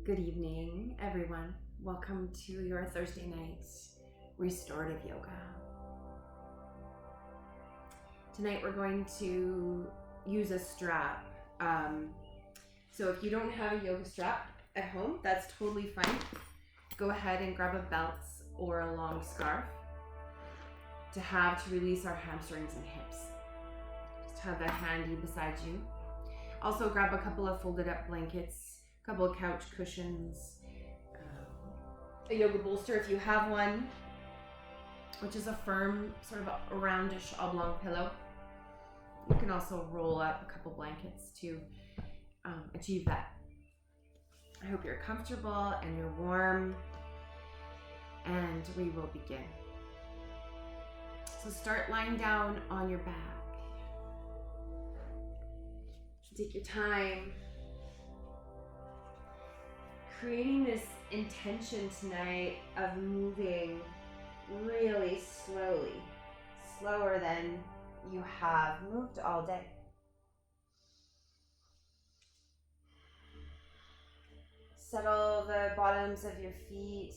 Good evening, everyone. Welcome to your Thursday night restorative yoga. Tonight we're going to use a strap. So if you don't have a yoga strap at home, that's totally fine. Go ahead and grab a belt or a long scarf to release our hamstrings and hips. Just have that handy beside you. Also grab a couple of folded up blankets, a couple of couch cushions, a yoga bolster if you have one, which is a firm, sort of a roundish oblong pillow. You can also roll up a couple blankets to achieve that. I hope you're comfortable and you're warm, and we will begin. So start lying down on your back. Take your time, creating this intention tonight of moving really slowly, slower than you have moved all day. Settle the bottoms of your feet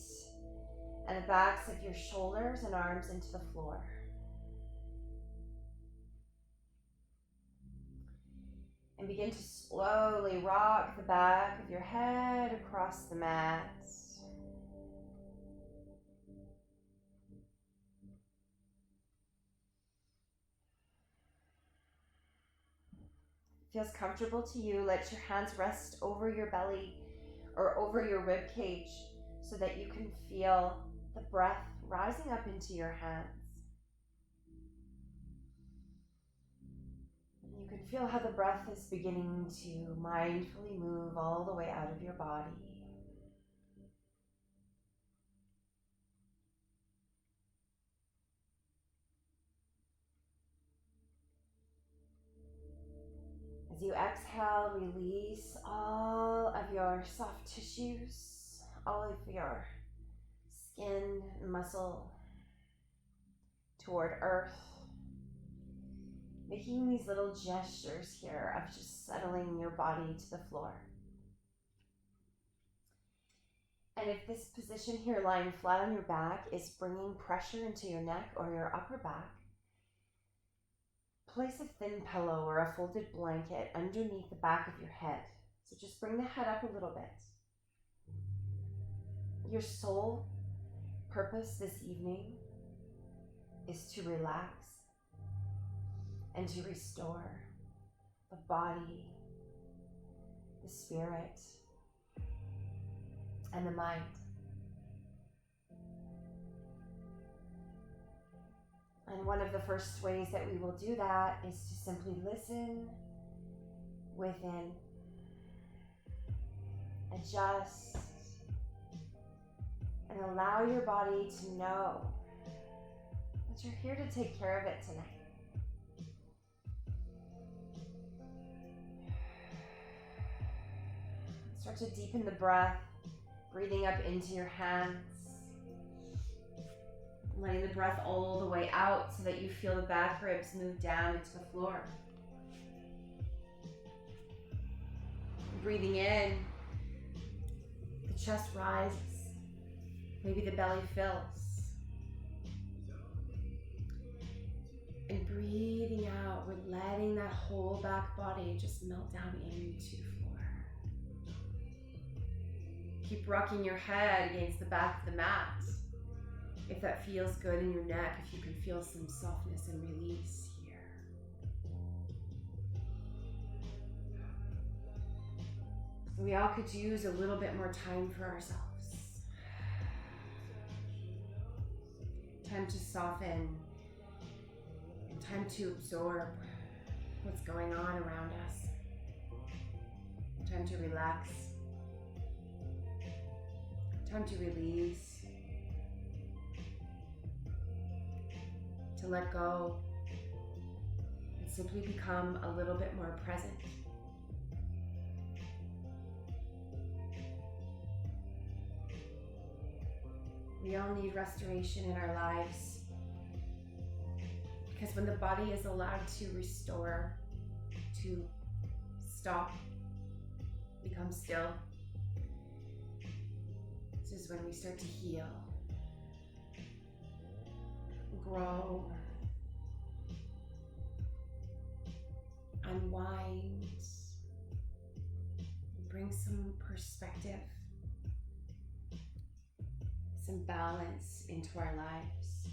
and the backs of your shoulders and arms into the floor. And begin to slowly rock the back of your head across the mat. Feels comfortable to you, let your hands rest over your belly or over your rib cage so that you can feel the breath rising up into your hands. You can feel how the breath is beginning to mindfully move all the way out of your body. As you exhale, release all of your soft tissues, all of your skin and muscle toward earth. Making these little gestures here of just settling your body to the floor. And if this position here, lying flat on your back, is bringing pressure into your neck or your upper back, place a thin pillow or a folded blanket underneath the back of your head. So just bring the head up a little bit. Your sole purpose this evening is to relax and to restore the body, the spirit, and the mind. And one of the first ways that we will do that is to simply listen within, adjust, and allow your body to know that you're here to take care of it tonight. Start to deepen the breath, breathing up into your hands. Letting the breath all the way out so that you feel the back ribs move down into the floor. Breathing in, the chest rises, maybe the belly fills. And breathing out, we're letting that whole back body just melt down into the floor. Keep rocking your head against the back of the mat. If that feels good in your neck, if you can feel some softness and release here. We all could use a little bit more time for ourselves. Time to soften and time to absorb what's going on around us. Time to relax. Time to release. To let go and simply become a little bit more present. We all need restoration in our lives because when the body is allowed to restore, to stop, become still, This is when we start to heal, grow, unwind, bring some perspective, some balance into our lives.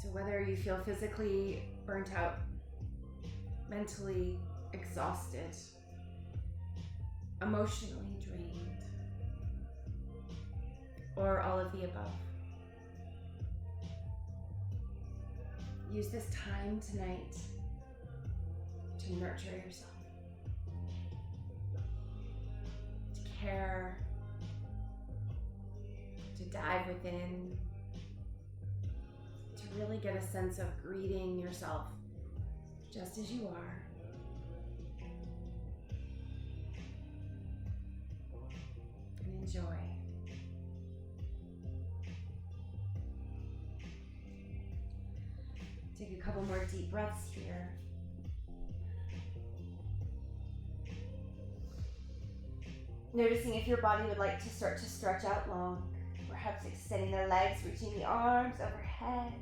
So whether you feel physically burnt out, mentally exhausted, emotionally drained, or all of the above, use this time tonight to nurture yourself, to care, to dive within, to really get a sense of greeting yourself just as you are. And enjoy. Take a couple more deep breaths here. Noticing if your body would like to start to stretch out long, perhaps extending the legs, reaching the arms overhead.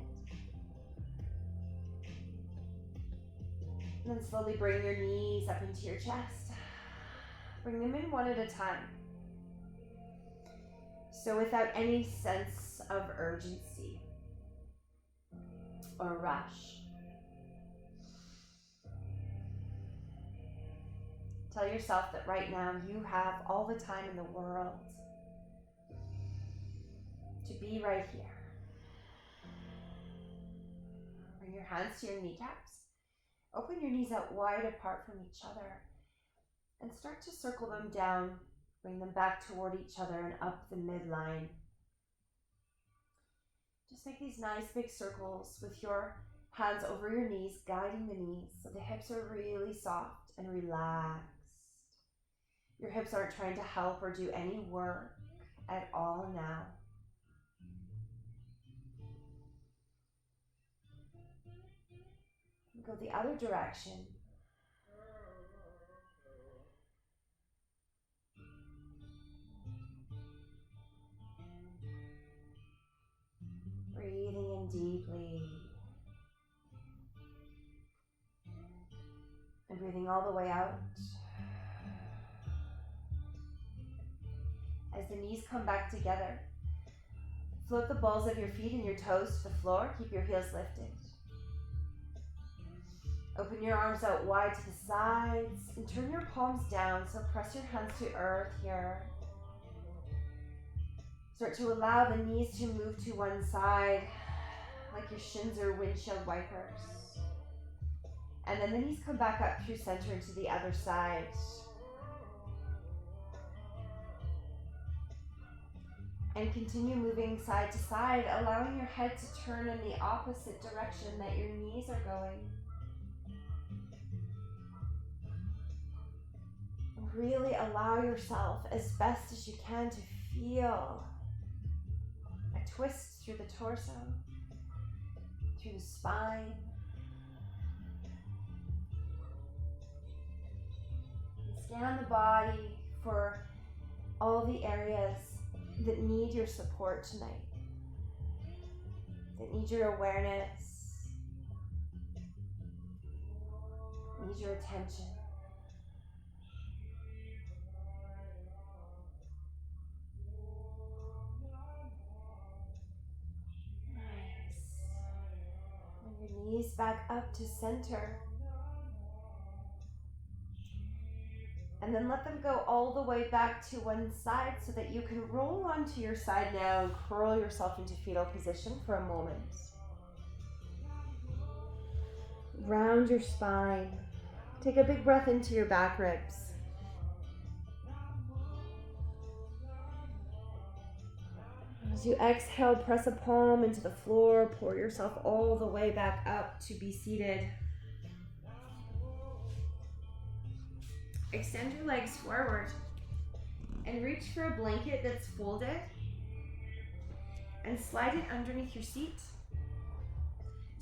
And then slowly bring your knees up into your chest. Bring them in one at a time. So without any sense of urgency or rush. Tell yourself that right now you have all the time in the world to be right here. Bring your hands to your kneecaps. Open your knees out wide apart from each other and start to circle them down. Bring them back toward each other and up the midline. Just make these nice big circles with your hands over your knees, guiding the knees so the hips are really soft and relaxed. Your hips aren't trying to help or do any work at all now. Go the other direction. Breathing in deeply. And breathing all the way out. As the knees come back together, float the balls of your feet and your toes to the floor. Keep your heels lifted. Open your arms out wide to the sides and turn your palms down, so press your hands to earth here. Start to allow the knees to move to one side, like your shins are windshield wipers. And then the knees come back up through center into the other side. And continue moving side to side, allowing your head to turn in the opposite direction that your knees are going. Really allow yourself as best as you can to feel a twist through the torso, through the spine. And scan the body for all the areas that need your support tonight, that need your awareness, need your attention. Knees back up to center. And then let them go all the way back to one side so that you can roll onto your side now and curl yourself into fetal position for a moment. Round your spine. Take a big breath into your back ribs. As you exhale, press a palm into the floor, pour yourself all the way back up to be seated. Extend your legs forward and reach for a blanket that's folded and slide it underneath your seat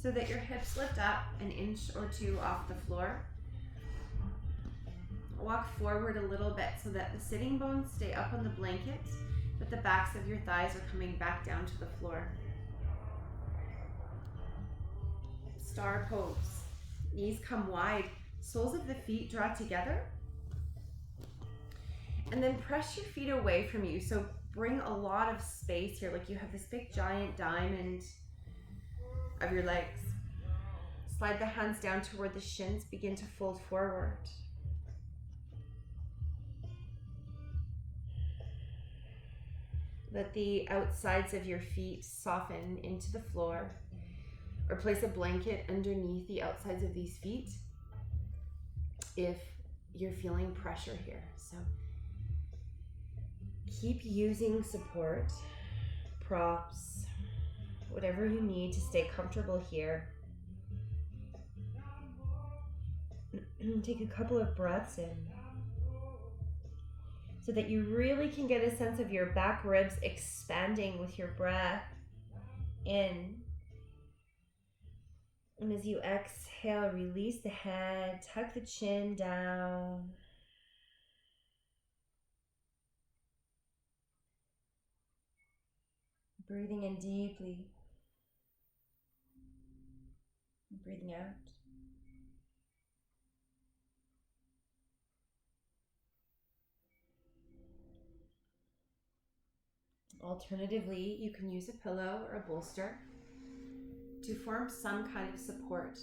so that your hips lift up an inch or two off the floor. Walk forward a little bit so that the sitting bones stay up on the blanket, but the backs of your thighs are coming back down to the floor. Star pose. Knees come wide. Soles of the feet draw together. And then press your feet away from you. So bring a lot of space here, like you have this big giant diamond of your legs. Slide the hands down toward the shins. Begin to fold forward. Let the outsides of your feet soften into the floor, or place a blanket underneath the outsides of these feet if you're feeling pressure here. So keep using support, props, whatever you need to stay comfortable here. Take a couple of breaths in so that you really can get a sense of your back ribs expanding with your breath in. And as you exhale, release the head, tuck the chin down. Breathing in deeply. Breathing out. Alternatively, you can use a pillow or a bolster to form some kind of support.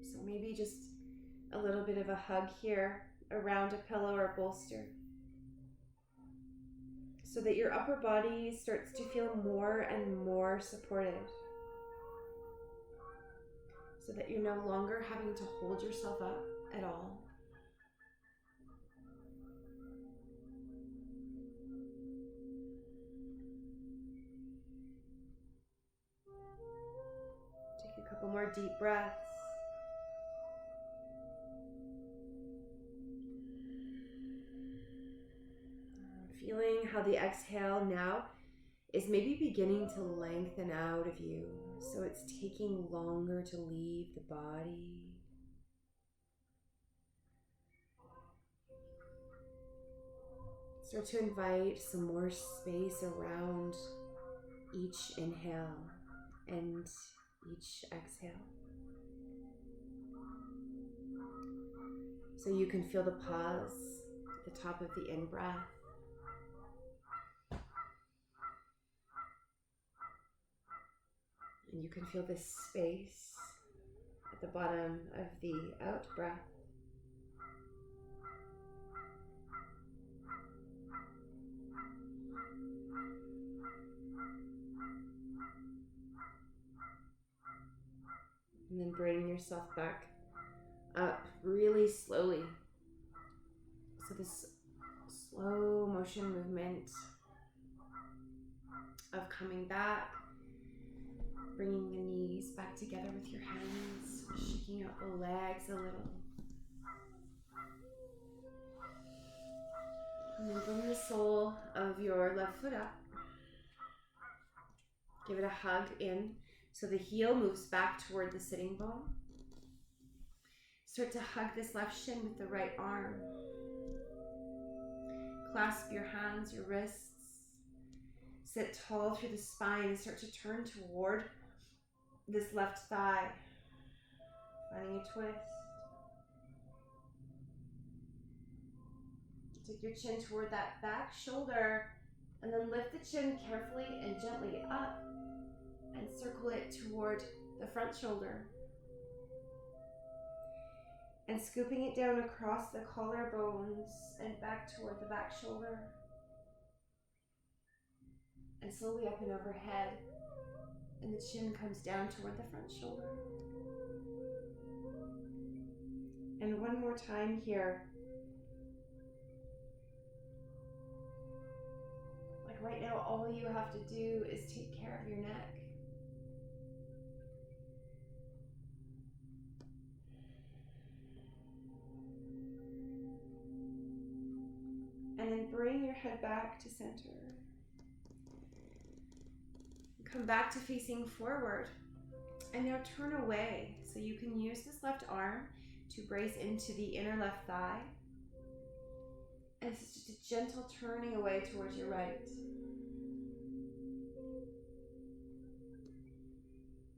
So maybe just a little bit of a hug here around a pillow or a bolster, so that your upper body starts to feel more and more supported, so that you're no longer having to hold yourself up at all. Take a couple more deep breaths. Feeling how the exhale now is maybe beginning to lengthen out of you. So it's taking longer to leave the body. Start to invite some more space around each inhale and each exhale. So you can feel the pause at the top of the in-breath. And you can feel this space at the bottom of the out-breath. And then bring yourself back up really slowly. So this slow motion movement of coming back, bringing the knees back together with your hands, shaking out the legs a little. And then bring the sole of your left foot up. Give it a hug in so the heel moves back toward the sitting bone. Start to hug this left shin with the right arm. Clasp your hands, your wrists. Sit tall through the spine and start to turn toward this left thigh. Finding a twist. Take your chin toward that back shoulder and then lift the chin carefully and gently up and circle it toward the front shoulder. And scooping it down across the collarbones and back toward the back shoulder. And slowly up and overhead. And the chin comes down toward the front shoulder. And one more time here. Like right now, all you have to do is take care of your neck. And then bring your head back to center. Come back to facing forward. And now turn away. So you can use this left arm to brace into the inner left thigh. And it's just a gentle turning away towards your right.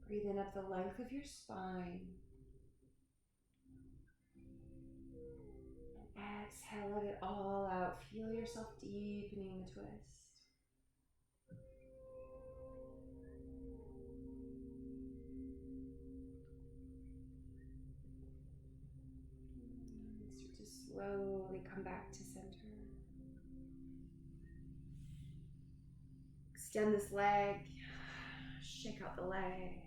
Breathe in up the length of your spine. And exhale, let it all out. Feel yourself deepening the twist. Start to slowly come back to center. Extend this leg. Shake out the legs.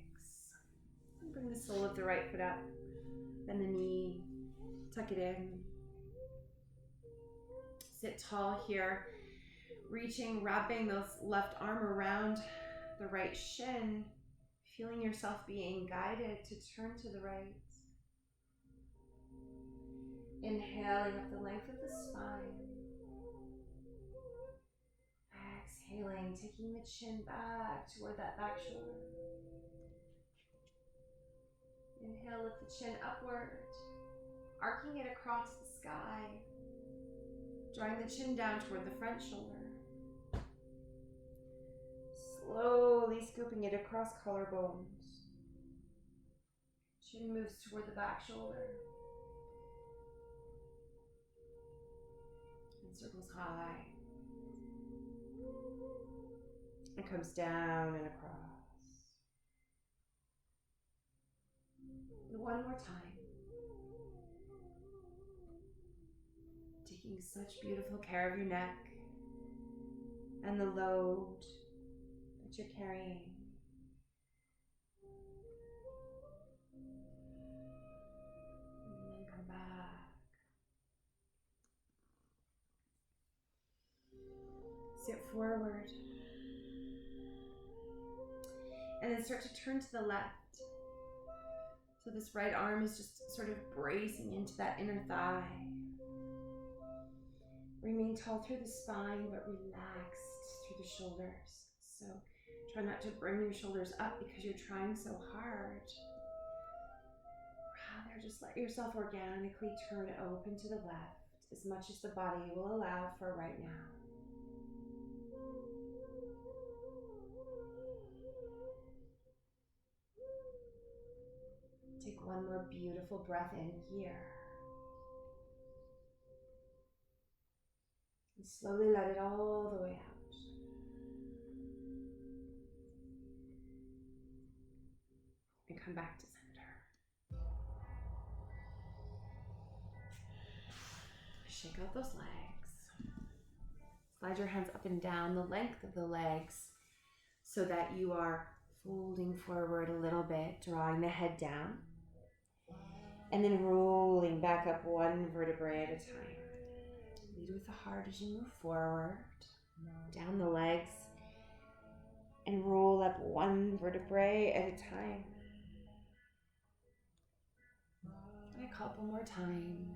Bring the sole of the right foot up. Bend the knee. Tuck it in. Sit tall here. Reaching, wrapping those left arm around the right shin. Feeling yourself being guided to turn to the right. Inhaling up the length of the spine. Exhaling, taking the chin back toward that back shoulder. Inhale, lift the chin upward, arcing it across the sky. Drawing the chin down toward the front shoulder. Slowly scooping it across collarbones. Chin moves toward the back shoulder. And circles high. And comes down and across. And one more time. Taking such beautiful care of your neck and the load that you're carrying. And then come back. Sit forward. And then start to turn to the left. So this right arm is just sort of bracing into that inner thigh. Remain tall through the spine, but relaxed through the shoulders. So try not to bring your shoulders up because you're trying so hard. Rather, just let yourself organically turn open to the left as much as the body will allow for right now. Take one more beautiful breath in here. And slowly let it all the way out. And come back to center. Shake out those legs. Slide your hands up and down the length of the legs so that you are folding forward a little bit, drawing the head down. And then rolling back up one vertebrae at a time. Lead with the heart as you move forward, down the legs, and roll up one vertebrae at a time. And a couple more times.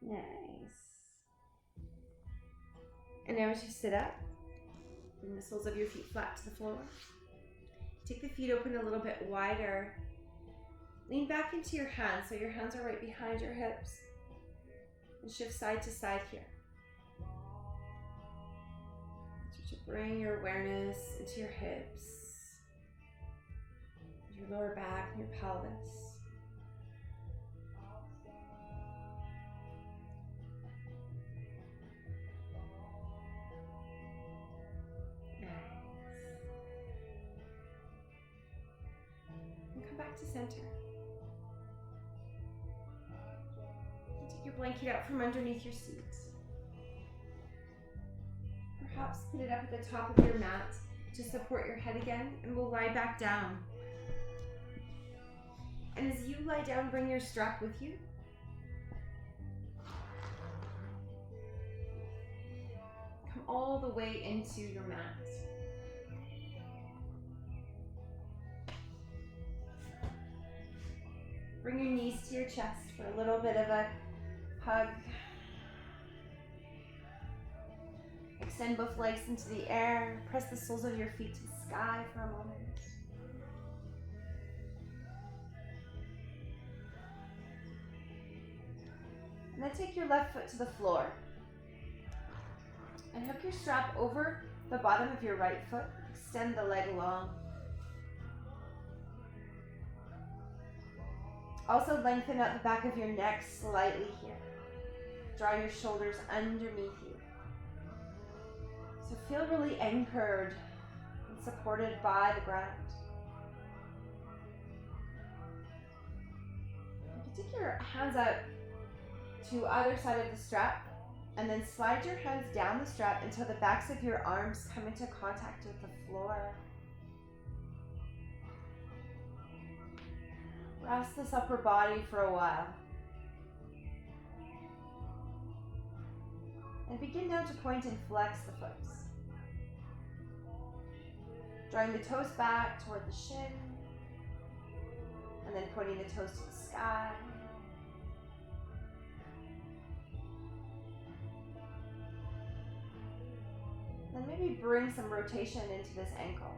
Nice. And now as you sit up, bring the soles of your feet flat to the floor. Take the feet open a little bit wider. Lean back into your hands so your hands are right behind your hips. And shift side to side here. Start to bring your awareness into your hips, your lower back, and your pelvis. Back to center. And take your blanket out from underneath your seat. Perhaps put it up at the top of your mat to support your head again, and we'll lie back down. And as you lie down, bring your strap with you. Come all the way into your mat. Bring your knees to your chest for a little bit of a hug. Extend both legs into the air. Press the soles of your feet to the sky for a moment. And then take your left foot to the floor. And hook your strap over the bottom of your right foot. Extend the leg long. Also lengthen out the back of your neck slightly here. Draw your shoulders underneath you. So feel really anchored and supported by the ground. You can take your hands out to either side of the strap and then slide your hands down the strap until the backs of your arms come into contact with the floor. Rest this upper body for a while. And begin now to point and flex the foot. Drawing the toes back toward the shin. And then pointing the toes to the sky. Then maybe bring some rotation into this ankle.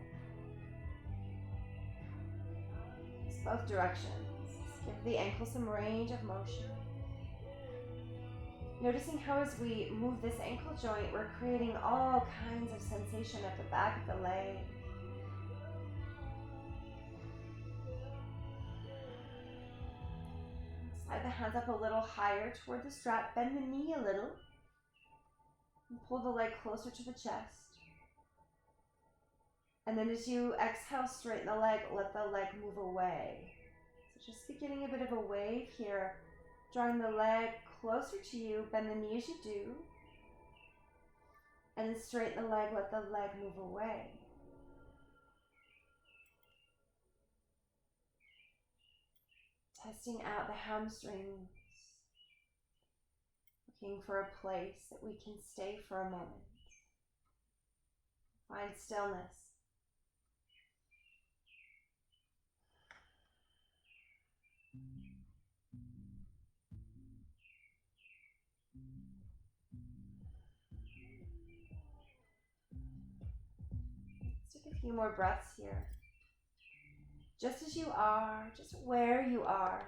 It's both directions. Give the ankle some range of motion. Noticing how as we move this ankle joint, we're creating all kinds of sensation at the back of the leg. Slide the hands up a little higher toward the strap. Bend the knee a little. And pull the leg closer to the chest. And then as you exhale, straighten the leg, let the leg move away. So just beginning a bit of a wave here, drawing the leg closer to you, bend the knee as you do. And then straighten the leg, let the leg move away. Testing out the hamstrings. Looking for a place that we can stay for a moment. Find stillness. Let's take a few more breaths here. Just as you are, just where you are.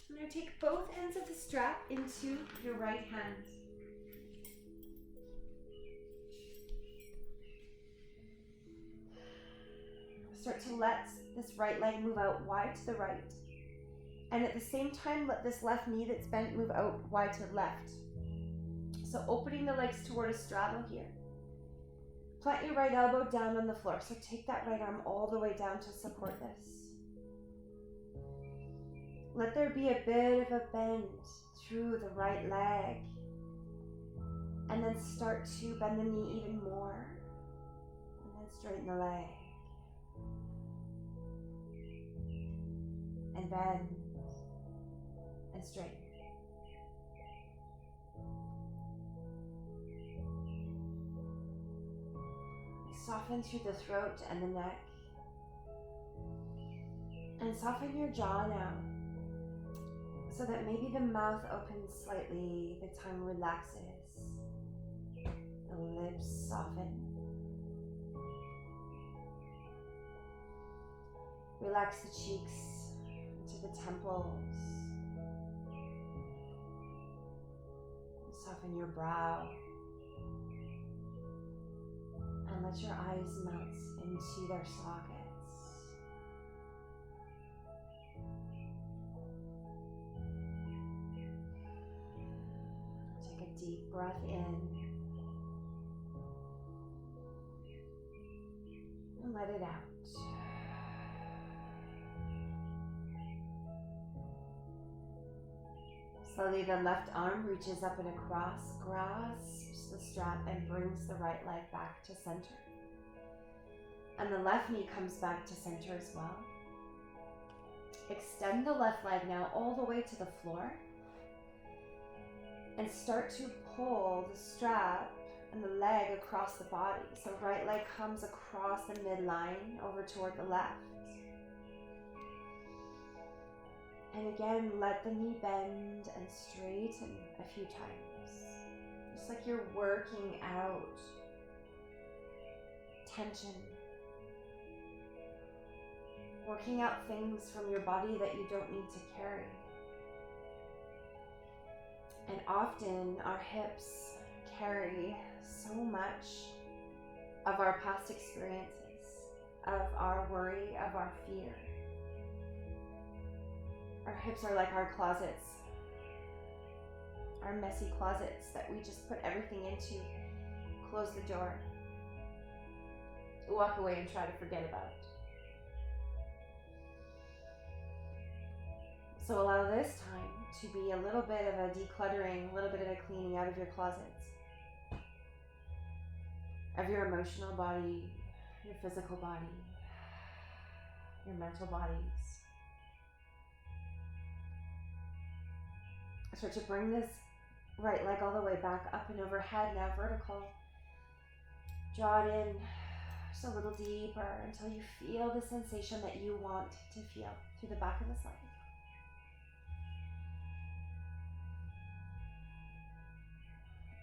I'm going to take both ends of the strap into your right hand. Start to let this right leg move out wide to the right. And at the same time, let this left knee that's bent move out wide to the left. So opening the legs toward a straddle here. Plant your right elbow down on the floor. So take that right arm all the way down to support this. Let there be a bit of a bend through the right leg. And then start to bend the knee even more. And then straighten the leg. And bend. And straighten. Soften through the throat and the neck. And soften your jaw now. So that maybe the mouth opens slightly, the tongue relaxes, the lips soften. Relax the cheeks to the temples. Soften your brow. And let your eyes melt into their sockets. Deep breath in and let it out. Slowly the left arm reaches up and across, grasps the strap and brings the right leg back to center. And the left knee comes back to center as well. Extend the left leg now all the way to the floor. and start to pull the strap and the leg across the body. So right leg comes across the midline over toward the left. And again, let the knee bend and straighten a few times. Just like you're working out tension. Working out things from your body that you don't need to carry. And often our hips carry so much of our past experiences, of our worry, of our fear. Our hips are like our closets, our messy closets that we just put everything into, close the door, walk away and try to forget about. So allow this time to be a little bit of a decluttering, a little bit of a cleaning out of your closets, of your emotional body, your physical body, your mental bodies. Start to bring this right leg all the way back up and overhead, now vertical. Draw it in just a little deeper until you feel the sensation that you want to feel through the back of this leg.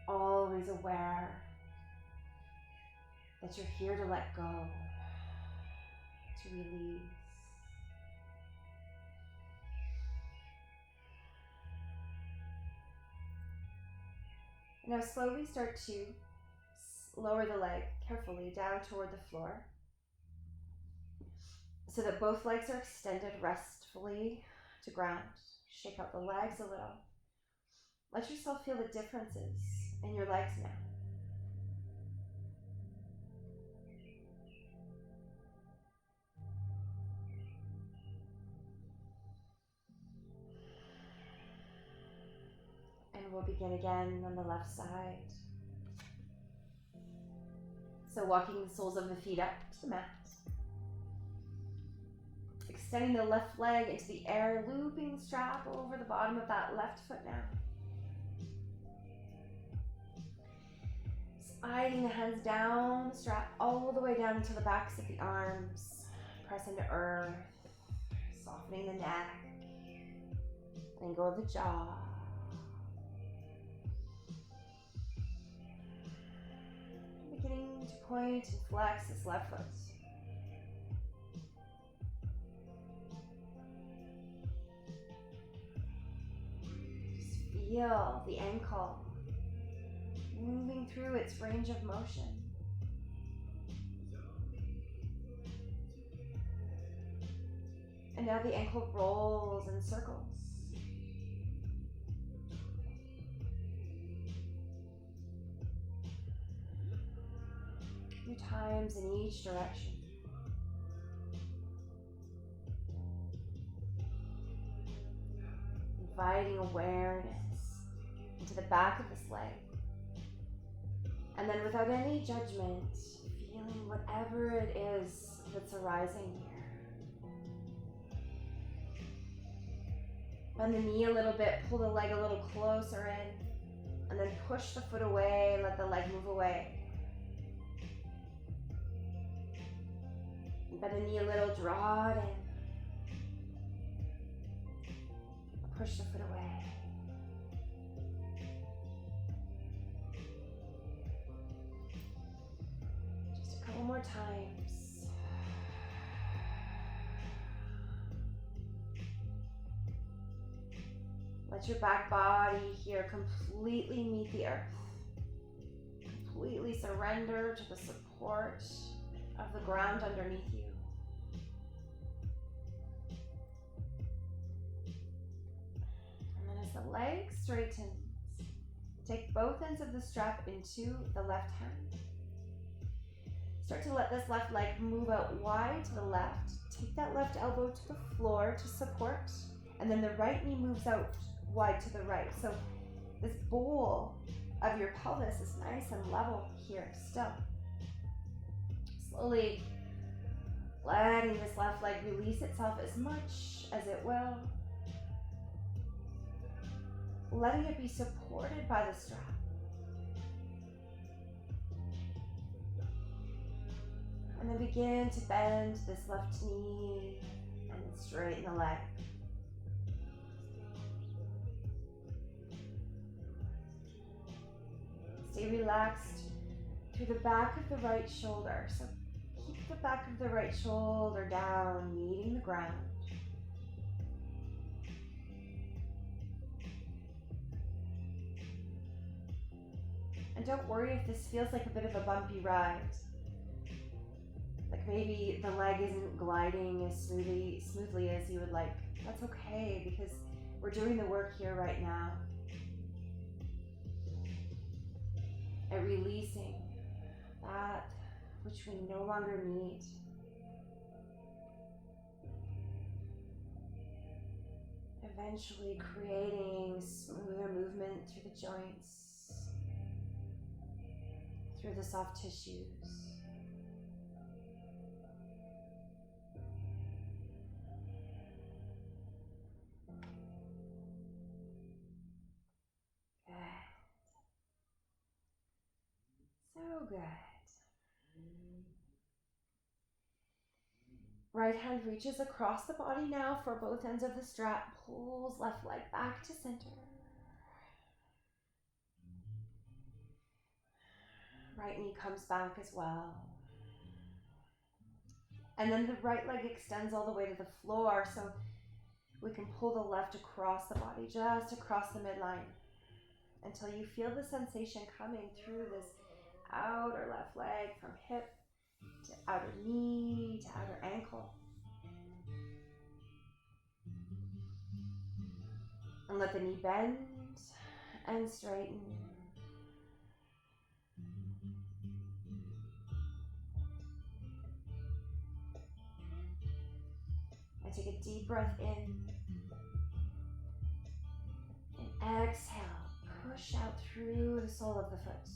Always aware that you're here to let go, to release. Now slowly start to lower the leg carefully down toward the floor so that both legs are extended restfully to ground. Shake out the legs a little. Let yourself feel the differences in your legs now. And we'll begin again on the left side. So walking the soles of the feet up to the mat. Extending the left leg into the air, looping the strap over the bottom of that left foot now. Sliding the hands down the strap all the way down into the backs of the arms. Press into earth, softening the neck, letting go of the jaw. Beginning to point and flex this left foot. Just feel the ankle moving through its range of motion. And now the ankle rolls and circles. A few times in each direction. Inviting awareness into the back of this leg. And then without any judgment, feeling whatever it is that's arising here. Bend the knee a little bit, pull the leg a little closer in, and then push the foot away, let the leg move away. Bend the knee a little, draw it in. Push the foot away. Just a couple more times. Let your back body here completely meet the earth. Completely surrender to the support of the ground underneath you. And then as the leg straightens, take both ends of the strap into the left hand. Start to let this left leg move out wide to the left. Take that left elbow to the floor to support, and then the right knee moves out wide to the right. So this bowl of your pelvis is nice and level here still. Slowly letting this left leg release itself as much as it will. letting it be supported by the strap. And then begin to bend this left knee and then straighten the leg. Stay relaxed through the back of the right shoulder. So keep the back of the right shoulder down, meeting the ground. And don't worry if this feels like a bit of a bumpy ride. Like maybe the leg isn't gliding as smoothly as you would like. That's okay, because we're doing the work here right now. And releasing that which we no longer need. Eventually creating smoother movement through the joints, through the soft tissues. So good. Right hand reaches across the body now for both ends of the strap, pulls left leg back to center. Right knee comes back as well. And then the right leg extends all the way to the floor, so we can pull the left across the body, just across the midline, until you feel the sensation coming through this outer left leg from hip to outer knee to outer ankle. And let the knee bend and straighten. And take a deep breath in. And exhale, push out through the sole of the foot.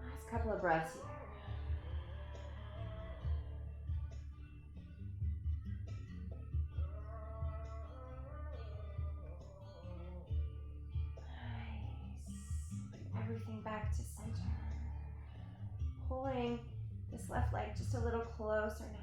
Last couple of breaths here. Everything back to center. Pulling this left leg just a little closer now.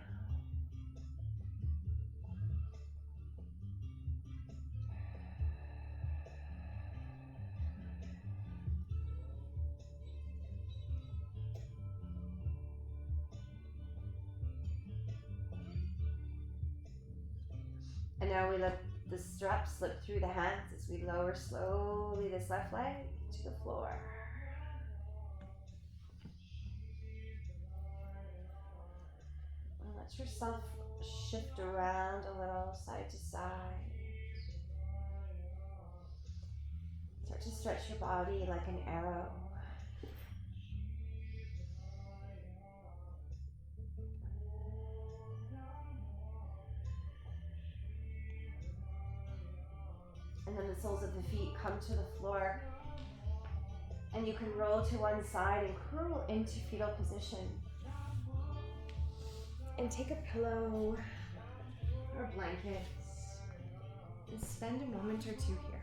And now we let the strap slip through the hands as we lower slowly this left leg to the floor. And let yourself shift around a little, side to side. Start to stretch your body like an arrow. And then the soles of the feet come to the floor. And you can roll to one side and curl into fetal position. And take a pillow or blanket and spend a moment or two here.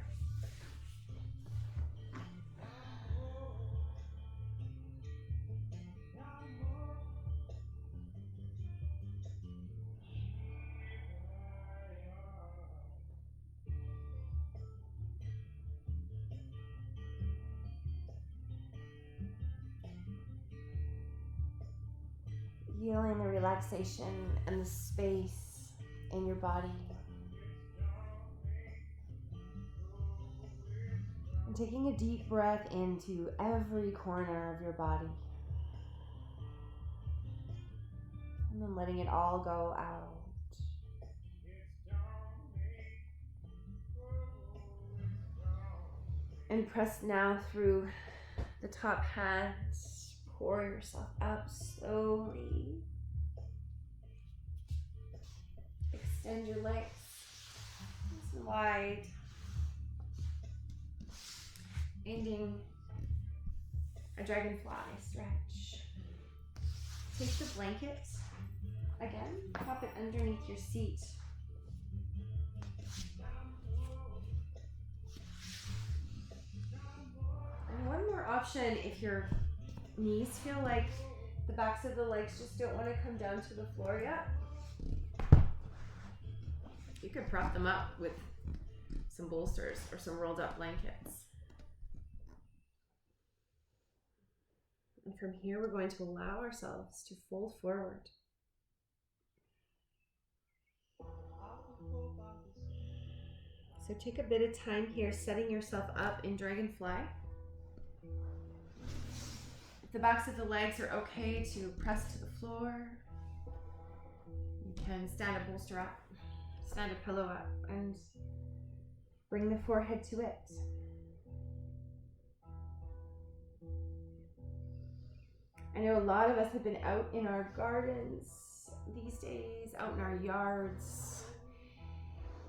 Feeling the relaxation and the space in your body. And taking a deep breath into every corner of your body. And then letting it all go out. And press now through the top hands. Pour yourself up slowly. Extend your legs nice and wide. ending a dragonfly stretch. Take the blanket, again, pop it underneath your seat. And one more option, if your knees feel like the backs of the legs just don't want to come down to the floor yet, you could prop them up with some bolsters or some rolled up blankets. And from here, we're going to allow ourselves to fold forward. So take a bit of time here setting yourself up in dragonfly. If the backs of the legs are okay to press to the floor, you can stand a bolster up, stand a pillow up, and bring the forehead to it. I know a lot of us have been out in our gardens these days, out in our yards,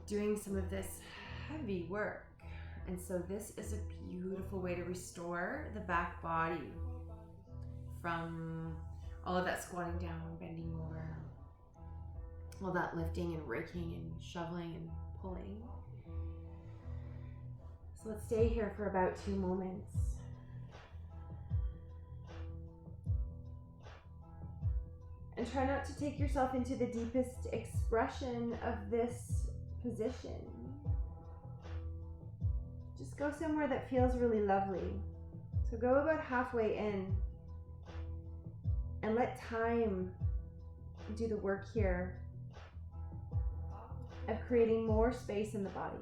doing some of this heavy work. And so this is a beautiful way to restore the back body from all of that squatting down, bending over, all that lifting and raking and shoveling and pulling. So let's stay here for about 2 moments. And try not to take yourself into the deepest expression of this position. Just go somewhere that feels really lovely. So go about halfway in and let time do the work here of creating more space in the body.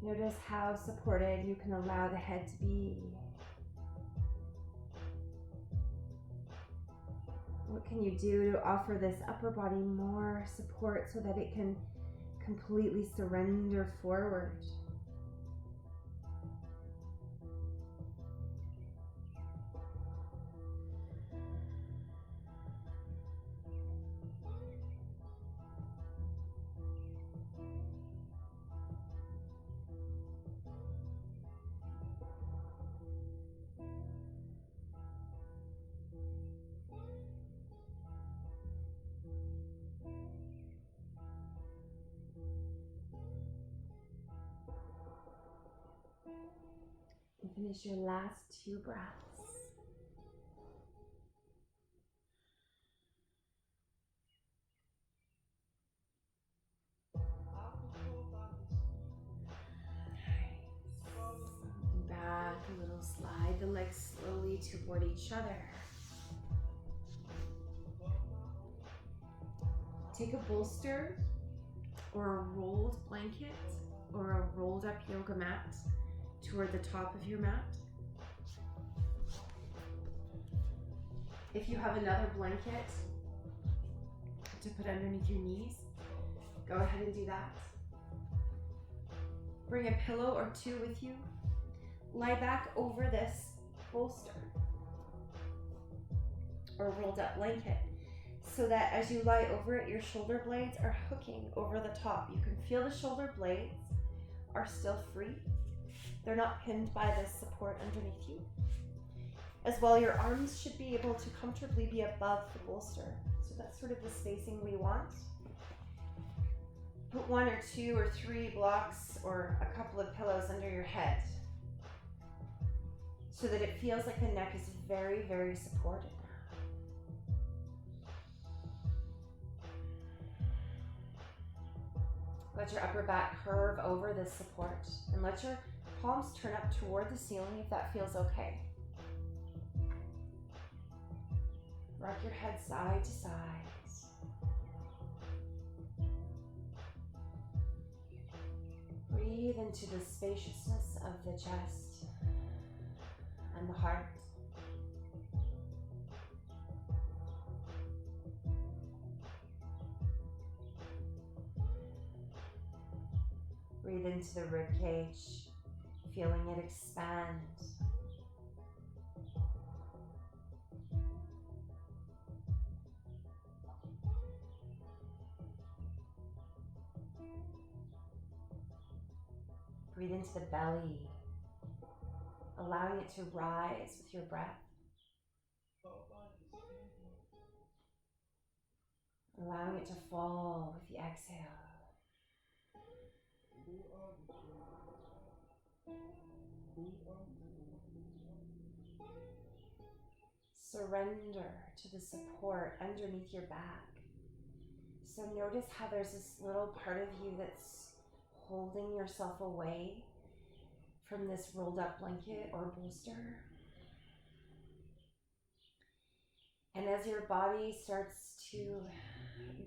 Notice how supported you can allow the head to be. What can you do to offer this upper body more support so that it can completely surrender forward? And finish your last 2 breaths. Nice. Back a little, slide the legs slowly toward each other. Take a bolster or a rolled blanket or a rolled up yoga mat toward the top of your mat. If you have another blanket to put underneath your knees, go ahead and do that. Bring a pillow or 2 with you. Lie back over this bolster or rolled up blanket so that as you lie over it, your shoulder blades are hooking over the top. You can feel the shoulder blades are still free. They're not pinned by this support underneath you. As well, your arms should be able to comfortably be above the bolster. So that's sort of the spacing we want. Put 1 or 2 or 3 blocks or a couple of pillows under your head so that it feels like the neck is very, very supported. Let your upper back curve over this support and let your palms turn up toward the ceiling if that feels okay. Rock your head side to side. Breathe into the spaciousness of the chest and the heart. Breathe into the rib cage, feeling it expand. Breathe into the belly, allowing it to rise with your breath. Allowing it to fall with the exhale. Surrender to the support underneath your back. So notice how there's this little part of you that's holding yourself away from this rolled up blanket or bolster. And as your body starts to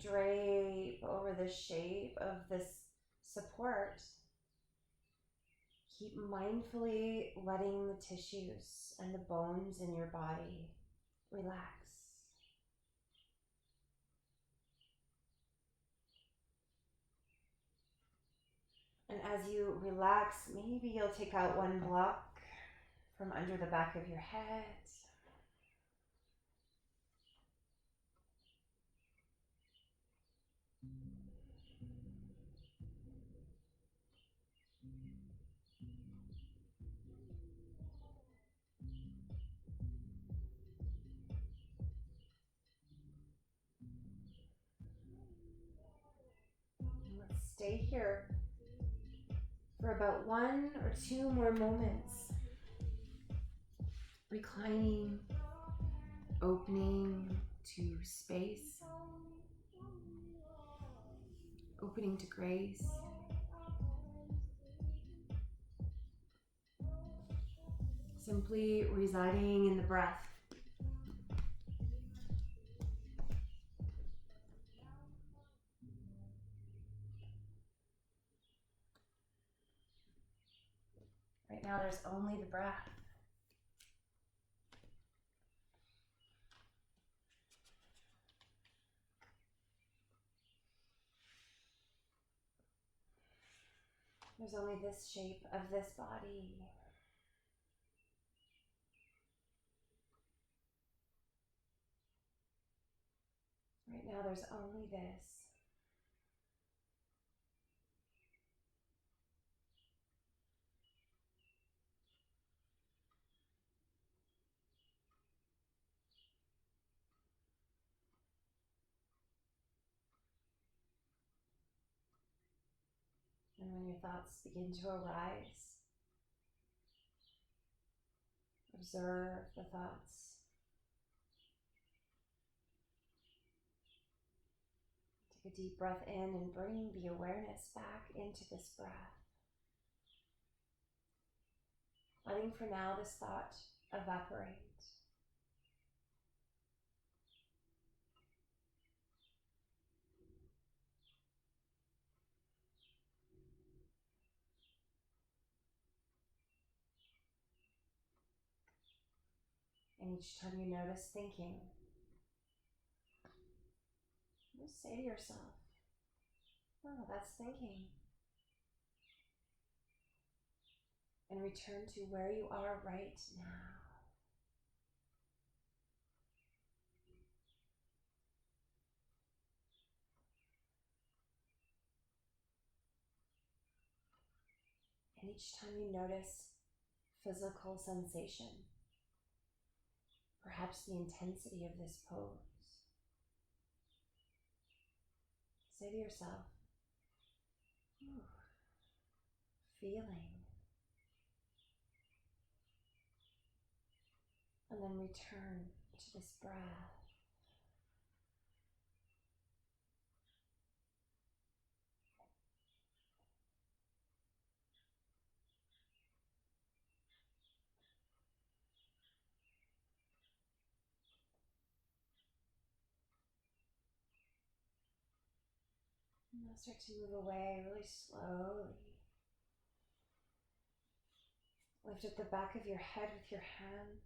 drape over the shape of this support, keep mindfully letting the tissues and the bones in your body relax. And as you relax, maybe you'll take out one block from under the back of your head. And let's stay here for about 1 or 2 more moments. Reclining, opening to space, opening to grace. Simply residing in the breath. Right now there's only the breath. There's only this shape of this body. Right now there's only this. And when your thoughts begin to arise, observe the thoughts. Take a deep breath in and bring the awareness back into this breath. Letting for now this thought evaporate. And each time you notice thinking, just say to yourself, oh, that's thinking. And return to where you are right now. And each time you notice physical sensation, perhaps the intensity of this pose, say to yourself, ooh, feeling. And then return to this breath. Now start to move away really slowly. Lift up the back of your head with your hands.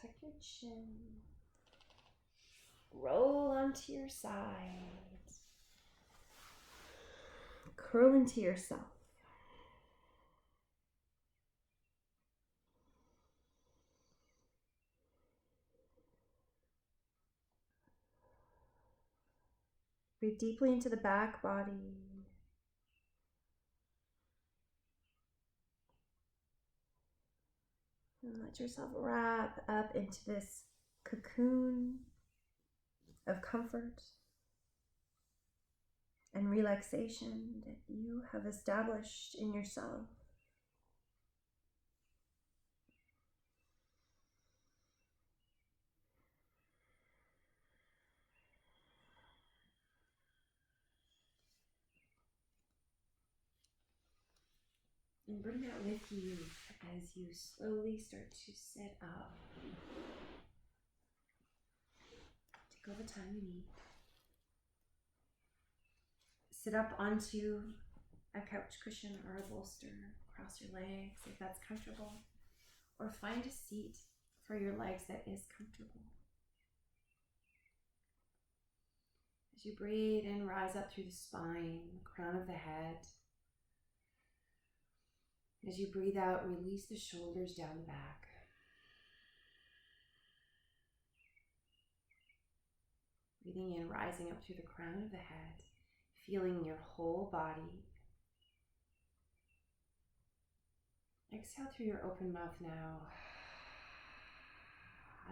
Tuck your chin. Roll onto your side. Curl into yourself. Breathe deeply into the back body. And let yourself wrap up into this cocoon of comfort and relaxation that you have established in yourself. And bring that with you as you slowly start to sit up. Take all the time you need. Sit up onto a couch cushion or a bolster. Cross your legs if that's comfortable. Or find a seat for your legs that is comfortable. As you breathe in, rise up through the spine, the crown of the head. As you breathe out, release the shoulders down the back. Breathing in, rising up through the crown of the head, feeling your whole body. Exhale through your open mouth now.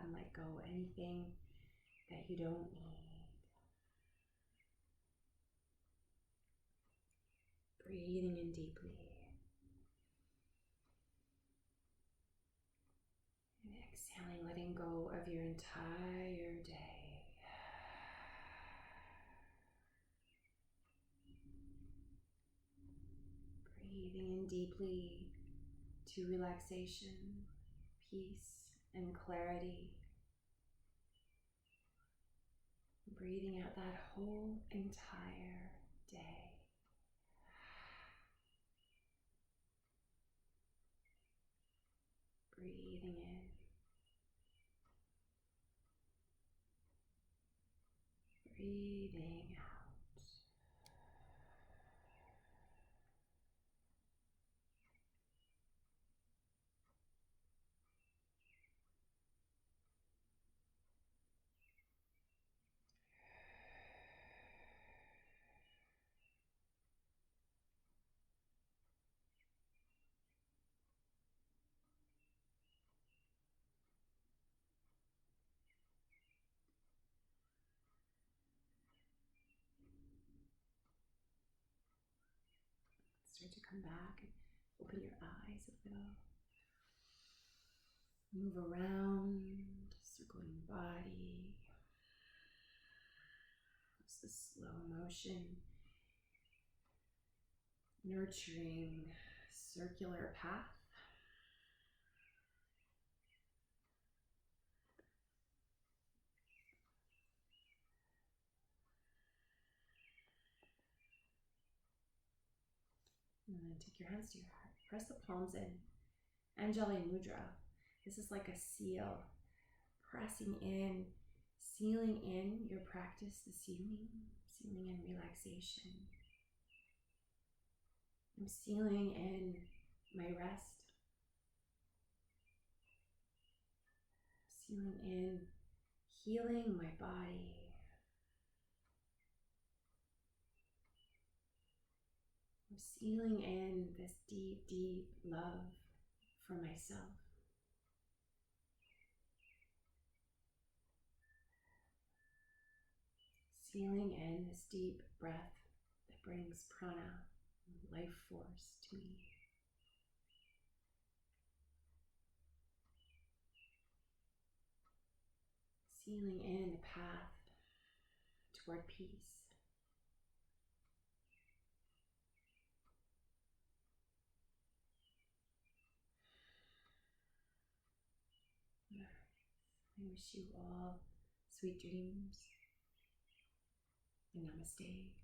And let go anything that you don't need. Breathing in deeply. And exhaling, letting go of your entire day. Breathing in deeply to relaxation, peace, and clarity. Breathing out that whole entire day. Breathing in. Breathing out. Start to come back and open your eyes a little. Move around, circling your body. It's the slow motion, nurturing circular path. And then take your hands to your heart. Press the palms in. Anjali Mudra. This is like a seal. Pressing in, sealing in your practice this evening. Sealing in relaxation. I'm sealing in my rest. Sealing in, healing my body. I'm sealing in this deep, deep love for myself. Sealing in this deep breath that brings prana, life force to me. Sealing in a path toward peace. I wish you all sweet dreams. and namaste.